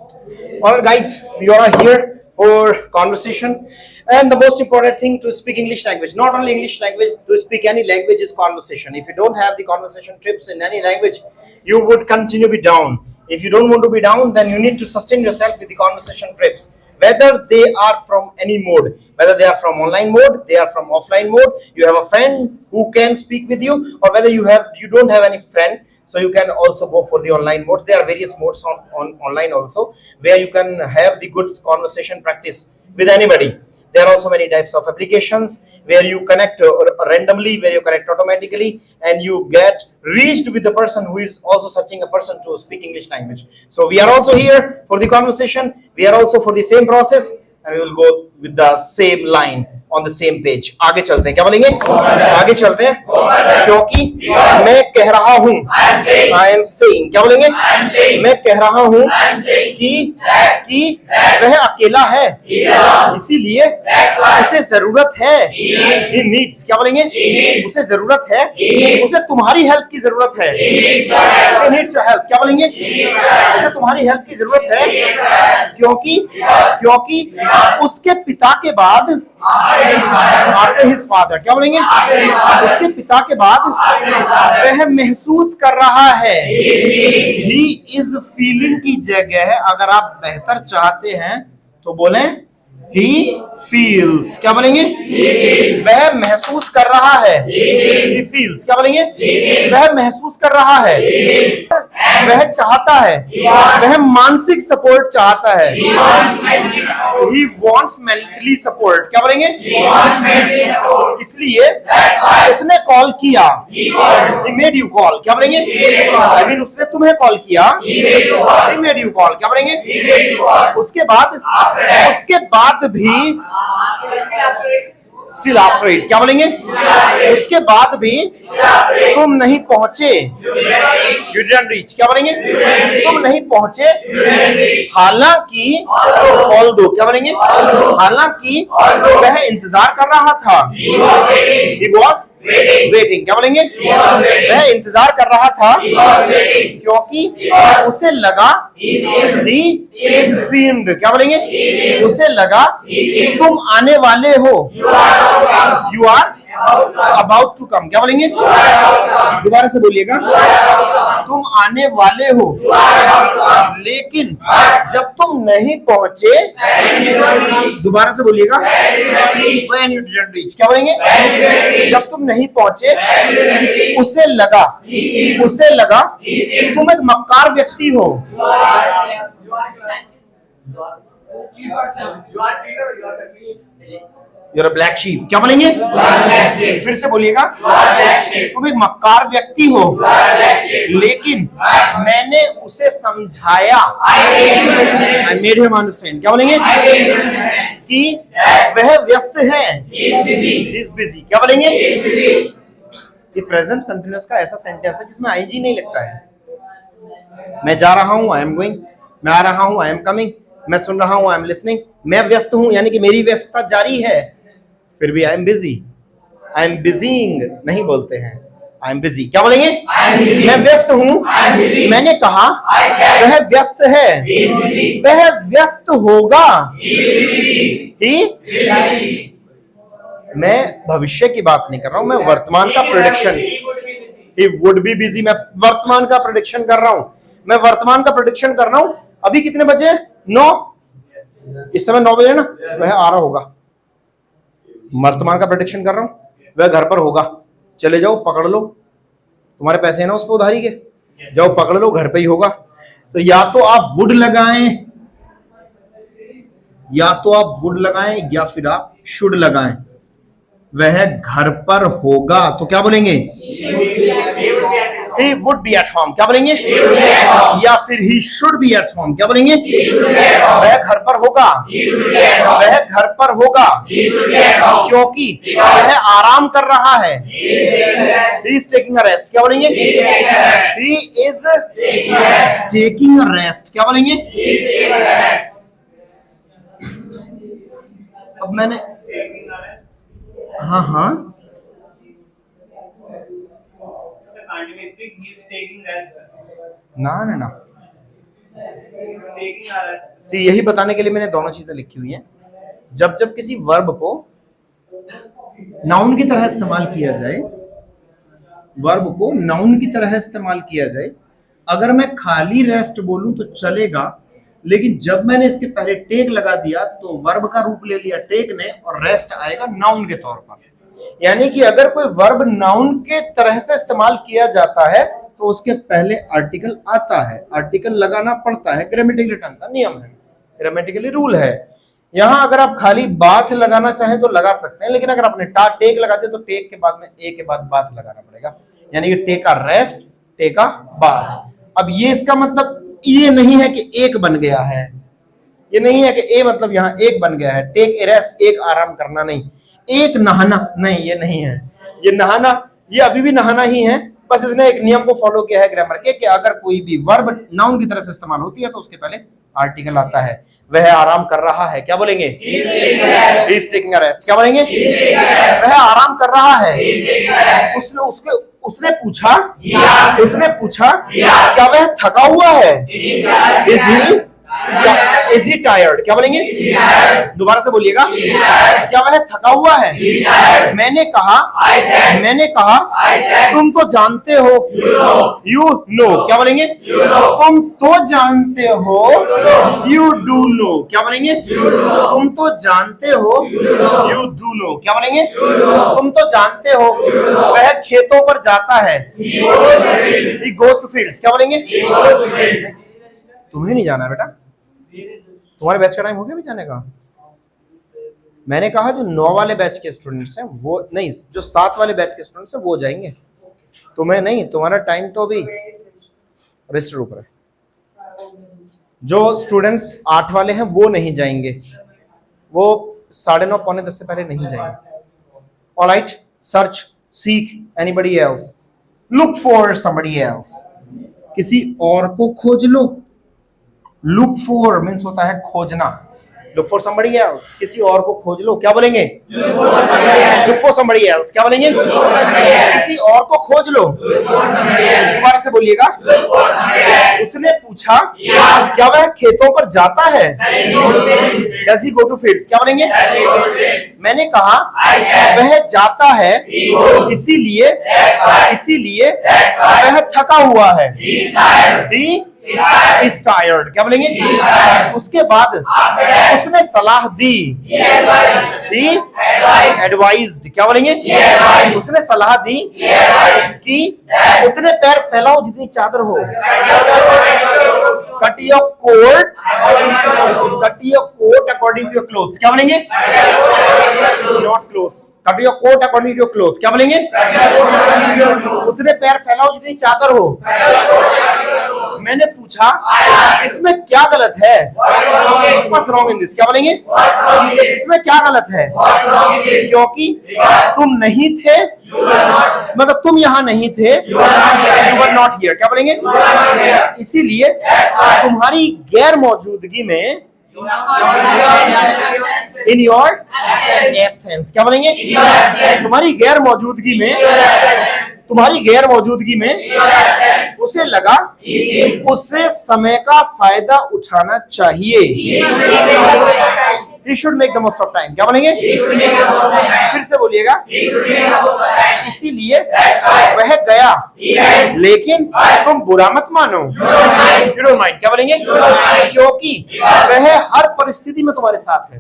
All right, guys, we are here for conversation, and the most important thing to speak English language, not only English language, to speak any language is conversation. If you don't have the conversation trips in any language, you would continue to be down. If you don't want to be down, then you need to sustain yourself with the conversation trips. Whether they are from any mode, whether they are from online mode, they are from offline mode, you have a friend who can speak with you, or whether you don't have any friend, so you can also go for the online mode. There are various modes on online also, where you can have the good conversation practice with anybody. There are also many types of applications where you connect randomly, where you connect automatically, and you get reached with the person who is also searching a person to speak English language. So we are also here for the conversation. We are also for the same process, and we will go with the same line on the same page. आगे चलते हैं, क्या बोलेंगे? आगे चलते हैं, क्योंकि मैं कह रहा हूँ, I am saying, क्या बोलेंगे? मैं कह रहा हूँ कि वह अकेला है, इसीलिए उसे जरूरत है, he needs, क्या बोलेंगे? उसे जरूरत है, उसे तुम्हारी हेल्प की जरूरत है, he needs your help, क्या बोलेंगे? उसे तुम्हारी हेल्प की जरूरत है, क्योंकि उसके पिता के बाद, आफ्टर हिज फादर, क्या बोलेंगे? उसके पिता के बाद वह महसूस कर रहा है, ही इज फीलिंग की जगह अगर आप बेहतर चाहते हैं तो बोलें ही फील्स, क्या बोलेंगे? वह महसूस कर रहा है, ही फील्स, क्या बोलेंगे? वह महसूस कर रहा है, वह चाहता है, वह मानसिक सपोर्ट चाहता है, ही वॉन्ट्स मेंटली सपोर्ट, क्या बोलेंगे? इसलिए उसने कॉल किया, he made you call, क्या बोलेंगे? I mean, उसने तुम्हें कॉल किया, he made you call, क्या बोलेंगे? उसके बाद भी Still after it, क्या बोलेंगे? उसके बाद भी तुम नहीं पहुंचे, you didn't reach, क्या बोलेंगे? तुम नहीं पहुंचे, हालांकि although, क्या बोलेंगे? हालांकि वह इंतजार कर रहा था, he was waiting, क्या बोलेंगे? वह इंतजार कर रहा था, क्योंकि उसे लगा, he seemed, क्या बोलेंगे? उसे लगा तुम आने वाले हो, you are about to come, क्या बोलेंगे? दोबारा से बोलिएगा, तुम आने वाले हो, लेकिन जब तुम नहीं पहुंचे, दोबारा से बोलिएगा, when you didn't reach, क्या बोलेंगे? जब तुम नहीं पहुंचे, उसे लगा तुम एक मक्कार व्यक्ति हो, You're a black sheep, क्या बोलेंगे? फिर से बोलिएगा, तुम एक मक्कार व्यक्ति हो, लेकिन मैंने उसे समझाया, I made him understand, क्या बोलेंगे? कि वह व्यस्त है, he is busy, क्या बोलेंगे? ये प्रेजेंट कंटिन्यूअस का ऐसा सेंटेंस है जिसमें आईजी नहीं लगता है। मैं जा रहा हूं, आई एम गोइंग, मैं आ रहा हूं, आई एम कमिंग, मैं सुन रहा हूं, आई एम लिसनिंग, मैं व्यस्त हूं यानी कि मेरी व्यस्तता जारी है, फिर भी I am busy, I am busying नहीं बोलते हैं, आई एम बिजी, क्या बोलेंगे? मैं व्यस्त हूं, मैंने कहा वह व्यस्त है, वह व्यस्त होगा, मैं भविष्य की बात नहीं कर रहा हूं, मैं वर्तमान का prediction, he would be busy, मैं वर्तमान का प्रेडिक्शन कर रहा हूं, मैं वर्तमान का प्रेडिक्शन कर रहा हूं। अभी कितने बजे? 9, इस समय 9 बजे ना, वह आ रहा होगा, वर्तमान का प्रेडिक्शन कर रहा हूं, वह घर पर होगा, चले जाओ पकड़ लो, तुम्हारे पैसे हैं ना उस पर उधारी के, जाओ पकड़ लो, घर पे ही होगा। तो या तो आप वुड लगाएं, या फिर आप शुड लगाएं, वह घर पर होगा तो क्या बोलेंगे? He would be at home, क्या बोलेंगे? या फिर he should be at home, क्या बोलेंगे? वह घर पर होगा, वह घर पर होगा, क्योंकि वह आराम कर रहा है, he is taking a rest, क्या बोलेंगे? He is taking a rest, क्या बोलेंगे? अब मैंने हाँ ना सी यही बताने के लिए मैंने दोनों चीजें लिखी हुई हैं। जब जब किसी वर्ब को नाउन की तरह इस्तेमाल किया जाए, वर्ब को नाउन की तरह इस्तेमाल किया जाए, अगर मैं खाली रेस्ट बोलूं तो चलेगा, लेकिन जब मैंने इसके पहले टेक लगा दिया तो वर्ब का रूप ले लिया टेक ने, और रेस्ट आएगा नाउन के तौर पर। यानी कि अगर कोई वर्ब नाउन के तरह से इस्तेमाल किया जाता है तो उसके पहले आर्टिकल आता है, आर्टिकल लगाना पड़ता है, ग्रामेटिकली ढंग का नियम है, ग्रामेटिकली रूल है। यहां अगर आप खाली बात लगाना चाहें तो लगा सकते हैं, लेकिन अगर आपने टेक लगा दिया तो टेक के बाद में ए के बाद बात लगाना पड़ेगा, यानी कि टेक का रेस्ट, टेक का बात। अब ये इसका मतलब ये नहीं है कि एक बन गया है, ये नहीं है कि ए मतलब यहां एक बन गया है, टेक ए रेस्ट, एक आराम करना नहीं, एक नहाना नहीं, ये नहीं है। ये नहाना, ये अभी भी नहाना ही है, बस इसने एक नियम को फॉलो किया है ग्रामर के कि अगर कोई भी वर्ब नाउन की तरह से इस्तेमाल होती है तो उसके पहले आर्टिकल आता है। वह आराम कर रहा है, क्या बोलेंगे? He is taking a rest। क्या बोलेंगे? वह आराम कर रहा है। उसने पूछा क्या वह थका हुआ है? Is he tired? क्या बोलेंगे? दोबारा से बोलिएगा, क्या वह थका हुआ है? मैंने कहा तुम तो जानते हो, you know। क्या बोलेंगे? तुम तो जानते हो, you do know। क्या बोलेंगे? तुम तो जानते हो, you do know। क्या बोलेंगे? तुम तो जानते हो, वह खेतों पर जाता है, he goes to fields। क्या बोलेंगे? तुम्हें नहीं जाना बेटा, तुम्हारे बैच का टाइम हो गया भी जाने का। मैंने कहा जो 9 वाले बैच के स्टूडेंट्स हैं वो नहीं, जो 7 वाले बैच के स्टूडेंट्स हैं वो जाएंगे, तुम्हें नहीं, तुम्हारा टाइम तो अभी रजिस्टर ऊपर है। जो स्टूडेंट्स 8 वाले हैं वो नहीं जाएंगे, वो 9:30 पौने 10 से पहले नहीं जाएंगे। Alright, search, seek anybody else, look for somebody else, किसी और को खोज लो। लुक फॉर मीन्स होता है खोजना, लुक फॉर समबडी एल्स, किसी और को खोज लो। क्या बोलेंगे? Look for somebody else. क्या बोलेंगे? किसी और को खोज लो। दोबारा से बोलिएगा, उसने पूछा क्या वह खेतों पर जाता है? Does he go to fields? क्या बोलेंगे? मैंने कहा वह जाता है, इसीलिए वह थका हुआ है, He is tired। क्या बोलेंगे? उसके बाद उसने सलाह दी, He advised। क्या बोलेंगे? उसने सलाह दी कि उतने पैर फैलाओ जितनी चादर हो। Cut your coat according to your clothes। क्या बोलेंगे? Not clothes। Cut your coat according to your clothes। क्या बोलेंगे? उतने पैर फैलाओ जितनी चादर हो। मैंने पूछा इसमें क्या गलत है? What's wrong in this? क्या बोलेंगे? इसमें क्या गलत है? क्योंकि तुम नहीं थे, मतलब तुम यहाँ नहीं थे, you were not here। क्या बोलेंगे? इसीलिए तुम्हारी गैर मौजूदगी में, in your absence। क्या बोलेंगे? तुम्हारी गैर मौजूदगी में उसे लगा उसे समय का फायदा उठाना चाहिए। He should make the most of time। क्या बोलेंगे? फिर से बोलिएगा, इसीलिए वह गया, लेकिन तुम बुरा मत मानो, you don't mind। क्या बोलेंगे? क्योंकि वह हर परिस्थिति में तुम्हारे साथ है।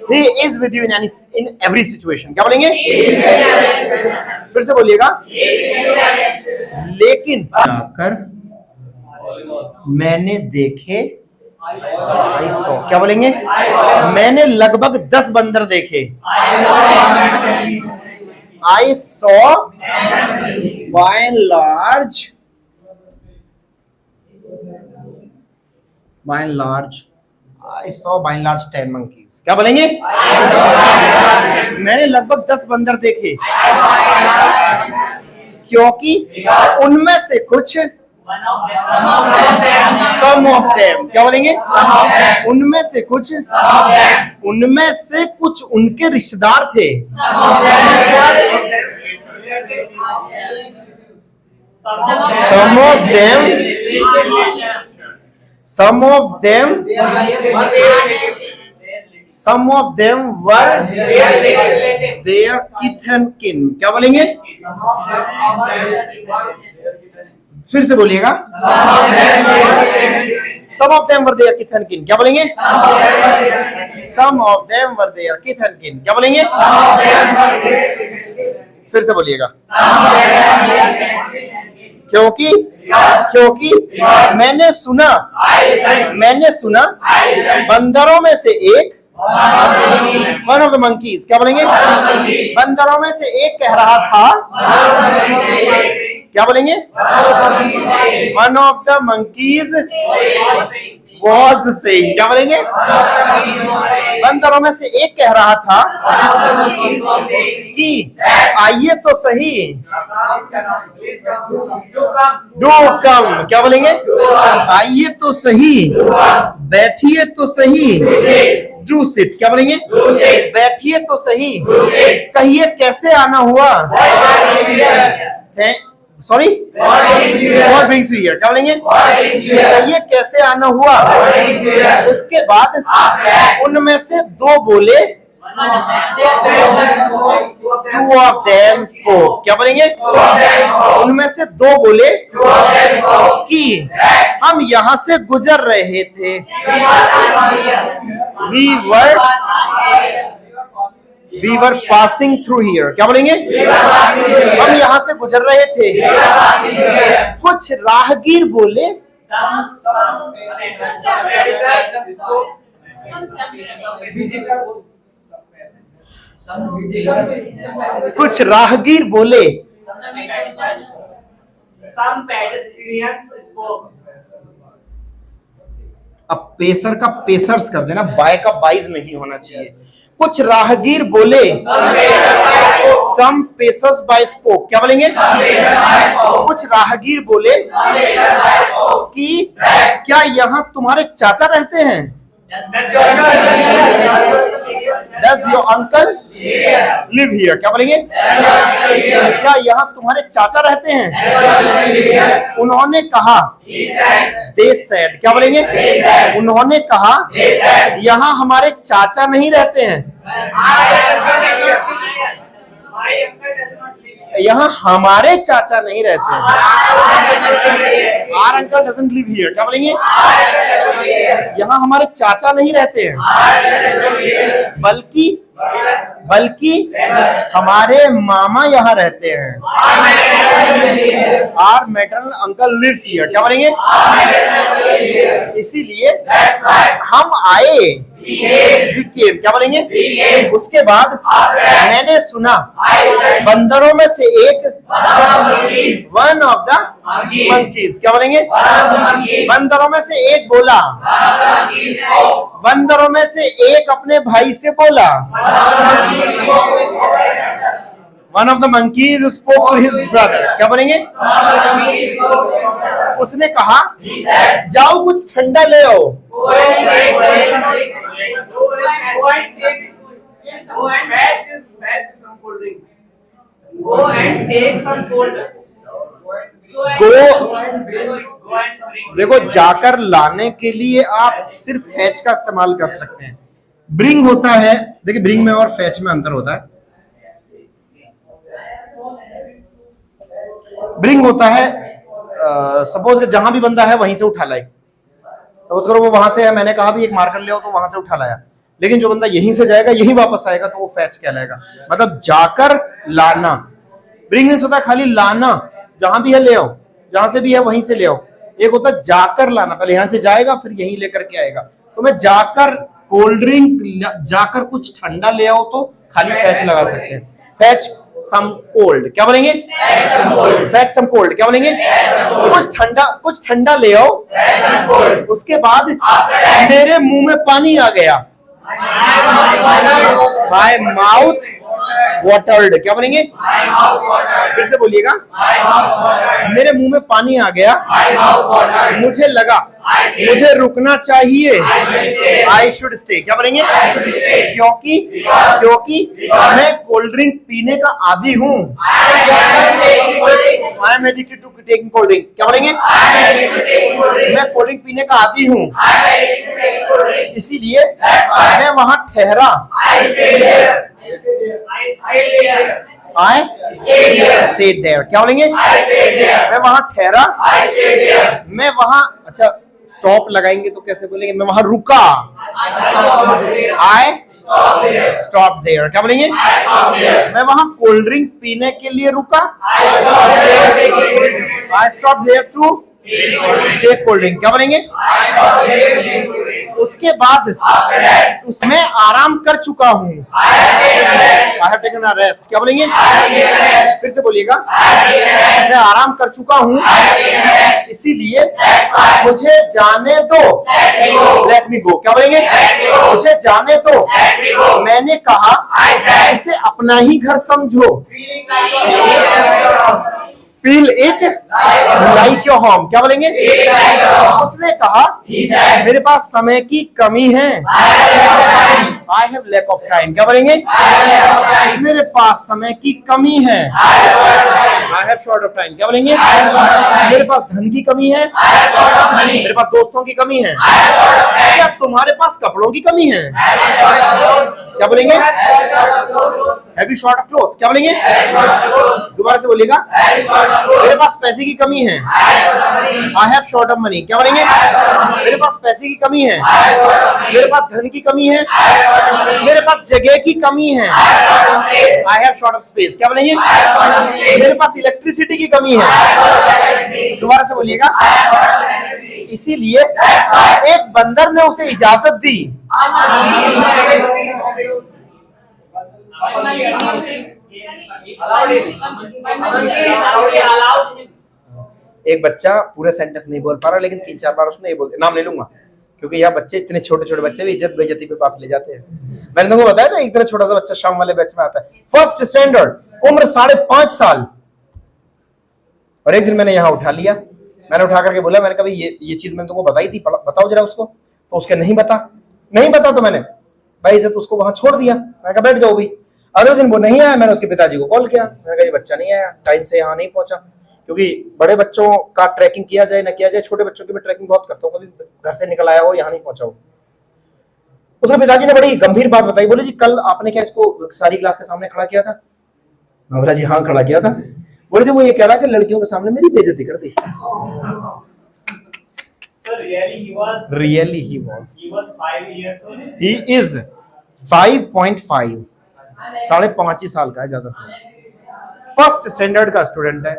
He is with you in every situation। क्या बोलेंगे? फिर से बोलिएगा, लेकिन जाकर मैंने देखे, I saw। क्या बोलेंगे? मैंने लगभग 10 बंदर देखे, I saw by and large 10 monkeys। क्या बोलेंगे? मैंने लगभग 10 बंदर देखे, क्योंकि उनमें से कुछ, some of them। क्या बोलेंगे? उनमें से कुछ उनके रिश्तेदार थे। Some of them. Some of them. Some of them were their kith and kin. क्या बोलेंगे? फिर से बोलिएगा. Some of them were their kith and kin. क्या बोलेंगे? Some of them were their kith and kin. क्या बोलेंगे? फिर से बोलिएगा. क्योंकि मैंने सुना बंदरों में से एक, वन ऑफ द मंकीज. क्या बोलेंगे? बंदरों में से एक कह रहा था. क्या बोलेंगे? One of the monkeys was saying. क्या बोलेंगे? बंदरों में से एक कह रहा था कि आइए तो सही, डू कम. क्या बोलेंगे? आइए तो सही, बैठिए तो सही, डू सिट. क्या बोलेंगे? बैठिए तो सही, कहिए कैसे आना हुआ. Sorry, what brings you here. क्या बोलेंगे? कहिए कैसे आना हुआ. उसके बाद उनमें से दो बोले, टू ऑफ देम स्पोक. क्या बोलेंगे? उनमें से दो बोले कि हम यहाँ से गुजर रहे थे. We were passing through here. क्या बोलेंगे? हम यहाँ से गुजर रहे थे. कुछ राहगीर बोले, कुछ राहगीर बोले. अब पेसर का पेसर्स कर देना, बाय का बाइज नहीं होना चाहिए. कुछ राहगीर बोले, सम पेसर्स बाय स्पोक. क्या बोलेंगे? कुछ राहगीर बोले कि क्या यहाँ तुम्हारे चाचा रहते हैं. Does your uncle live here? क्या बोलेंगे? क्या यहाँ तुम्हारे चाचा रहते हैं? उन्होंने कहा, they said. क्या बोलेंगे? उन्होंने कहा, यहाँ हमारे चाचा नहीं रहते हैं. यहाँ हमारे चाचा नहीं रहते हैं. Our uncle doesn't live here. क्या बोलेंगे? यहाँ हमारे चाचा नहीं रहते हैं, बल्कि हमारे मामा यहाँ रहते हैं. Our maternal uncle lives here. क्या बोलेंगे? इसीलिए हम आए. We came. क्या बोलेंगे? उसके बाद मैंने सुना बंदरों में से एक, वन ऑफ द मंकीज. क्या बोलेंगे? बंदरों में से एक बोला. बंदरों में से एक अपने भाई से बोला. One of the monkeys spoke to his brother. क्या बोलेंगे? उसने कहा, जाओ कुछ ठंडा ले आओ. देखो, जाकर लाने के लिए आप सिर्फ फैच का इस्तेमाल कर सकते हैं. ब्रिंग होता है, देखिए ब्रिंग में और फैच में अंतर होता है. ब्रिंग होता है, सपोज जहां भी बंदा है वहीं से उठा लाए. सपोज करो वो वहां से है, मैंने कहा भी एक मार्कर ले आओ तो वहां से उठा लाया, लेकिन जो बंदा यहीं से जाएगा यहीं वापस आएगा तो वो फैच कहलाएगा. मतलब जाकर लाना. ब्रिंग मींस होता है खाली लाना, जहां भी है ले आओ, जहां से भी है वहीं से ले आओ. एक होता है जाकर लाना, पहले यहां से जाएगा फिर यहीं लेकर के आएगा. तो मैं जाकर कोल्ड ड्रिंक, जाकर कुछ ठंडा ले आओ तो खाली फैच लगा सकते हैं. Fetch some cold. क्या बोलेंगे? Fetch some cold. क्या बोलेंगे? कुछ ठंडा ले आओ. उसके बाद मेरे मुंह में पानी आ गया. माय माउथ वाटर्ड, क्या बोलेंगे? फिर से बोलिएगा, मेरे मुंह में पानी आ गया, मुझे लगा मुझे रुकना चाहिए, आई शुड स्टे, क्या बोलेंगे? क्योंकि मैं कोल्ड ड्रिंक पीने का आदी हूँ, I am addicted to taking cold drink, क्या बोलेंगे? मैं कोल्ड ड्रिंक पीने का आदी हूँ, इसीलिए मैं वहां ठहरा, I stayed there, क्या बोलेंगे? मैं वहां ठहरा, मैं वहां, अच्छा स्टॉप लगाएंगे तो कैसे बोलेंगे? मैं वहां रुका, I stopped there, क्या बोलेंगे? मैं वहां कोल्ड ड्रिंक पीने के लिए रुका, I stopped there to take cold drink, क्या बोलेंगे? उसके बाद उसमें आराम कर चुका हूँ, I have taken a rest, क्या बोलेंगे? फिर से बोलिएगा, मैं आराम कर चुका हूँ, इसीलिए मुझे जाने दो, let me go, क्या बोलेंगे? मुझे जाने दो, मैंने कहा इसे अपना ही घर समझो, feel it like your home, क्या बोलेंगे? उसने कहा मेरे पास समय की कमी है, I have lack of time, क्या बोलेंगे? मेरे पास समय की कमी है, I have short of time, क्या बोलेंगे? मेरे पास धन की कमी है, मेरे पास दोस्तों की कमी है, क्या तुम्हारे पास कपड़ों की कमी है? क्या बोलेंगे? Have you short of clothes, क्या बोलेंगे? दोबारा से बोलिएगा, मेरे पास पैसे की कमी है, I have short of money, क्या बोलेंगे? मेरे पास पैसे की कमी है, मेरे पास धन की कमी है, मेरे पास जगह की कमी है, I have short of space, क्या बोलेंगे? मेरे पास इलेक्ट्रिसिटी की कमी है, दोबारा से बोलिएगा, इसीलिए एक बंदर ने उसे इजाजत दी, एक बच्चा पूरे सेंटेंस नहीं बोल पा रहा, लेकिन 3-4 बार उसने ये बोल दिया, नाम नहीं लूंगा क्योंकि यह बच्चे इतने छोटे छोटे बच्चे भी इज्जत बेइज्जती पे बात ले जाते हैं। मैंने तुमको बताया था इतना छोटा सा बच्चा शाम वाले बैच में आता है, फर्स्ट स्टैंडर्ड, उम्र 5.5 साल, और एक दिन मैंने यहाँ उठा लिया, मैंने उठा करके बोला, मैंने कहा ये चीज मैंने तुमको बताई थी, बताओ जरा उसको, तो उसके नहीं बता तो मैंने भाई इज्जत उसको वहां छोड़ दिया, मैंने कहा बैठ जाओ भी। अगले दिन वो नहीं आया, मैंने उसके पिताजी को कॉल किया, मैंने कहा ये बच्चा नहीं आया, टाइम से यहाँ नहीं पहुंचा, क्योंकि बड़े बच्चों का ट्रैकिंग किया जाए ना किया जाए, छोटे बच्चों की मैं ट्रैकिंग बहुत करता हूँ, कभी घर से निकल आया हो यहाँ नहीं पहुंचा हो। उसके पिताजी ने बड़ी गंभीर बात बताई, बोले जी कल आपने क्या इसको सारी क्लास के सामने खड़ा किया था? मैं बोला जी हाँ खड़ा किया था। बोले जी वो ये कह रहा कि लड़कियों के सामने मेरी बेइज्जती कर दी। Really he was 5 years old. He is 5.5, 5.5 साल का है ज्यादा से, फर्स्ट स्टैंडर्ड का स्टूडेंट है,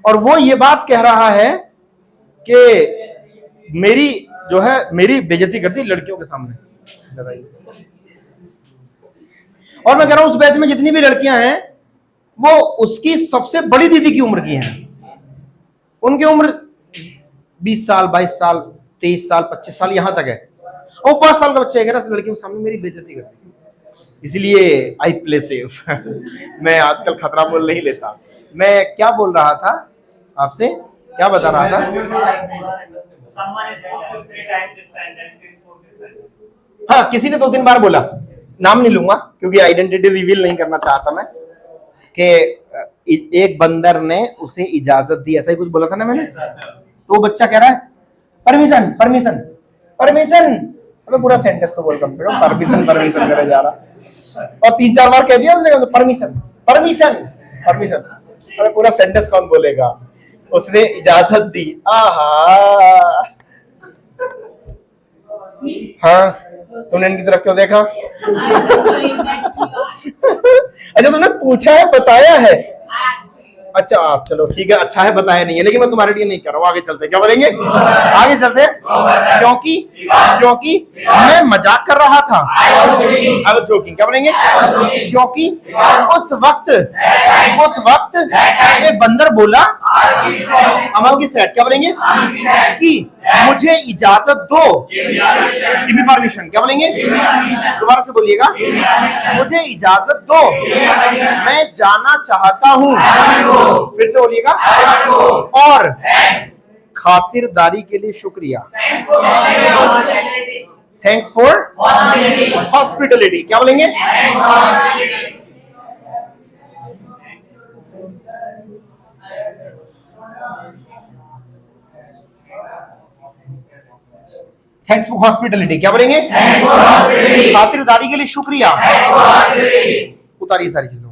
और वो ये बात कह रहा है कि मेरी बेइज्जती करती लड़कियों के सामने। और मैं कह रहा हूं उस बैच में जितनी भी लड़कियां हैं वो उसकी सबसे बड़ी दीदी की उम्र की हैं, उनकी उम्र 20 साल, 22 साल, 23 साल, 25 साल यहां तक है, और 5 साल का बच्चा है लड़कियों के सामने मेरी बेइज्जती करती है। इसलिए आई प्ले सेफ मैं आजकल खतरा मोल नहीं लेता। मैं क्या बोल रहा था आपसे, क्या बता रहा था? हाँ, किसी ने 2-3 बार बोला, नाम नहीं लूंगा क्योंकि आइडेंटिटी रिवील नहीं करना चाहता मैं, कि एक बंदर ने उसे इजाजत दी, ऐसा ही कुछ बोला था ना मैंने। तो वो बच्चा कह रहा है परमिशन परमिशन परमिशन, मैं पूरा सेंटेंस तो बोल कम से कम परमिशन परमिशन करे जा रहा, और 3-4 बार कह दिया उसने, परमिशन परमिशन परमिशन, अरे पूरा सेंटेंस कौन बोलेगा? उसने इजाजत दी। आहा, हाँ तुमने इनकी तरफ क्यों देखा? अच्छा तुमने पूछा है, बताया है? अच्छा चलो ठीक है, अच्छा है बताया नहीं है, लेकिन मैं तुम्हारे लिए नहीं कर रहा हूँ, आगे चलते हैं। क्या बोलेंगे? आगे चलते हैं, क्योंकि मैं मजाक कर रहा था, अब जोकिंग, क्या बोलेंगे? क्योंकि उस वक्त एक बंदर बोला, अमल की सेट, क्या बोलेंगे? कि मुझे इजाजत दो, गिव मी परमिशन, क्या बोलेंगे? दोबारा से बोलिएगा, मुझे इजाजत दो, मैं जाना चाहता हूँ, फिर से बोलिएगा, और खातिरदारी के लिए शुक्रिया, थैंक्स फॉर हॉस्पिटलिटी, क्या बोलेंगे? थैंक्स फॉर हॉस्पिटलिटी, क्या बोलेंगे? खातिरदारी के लिए शुक्रिया। उतारिए सारी चीजों।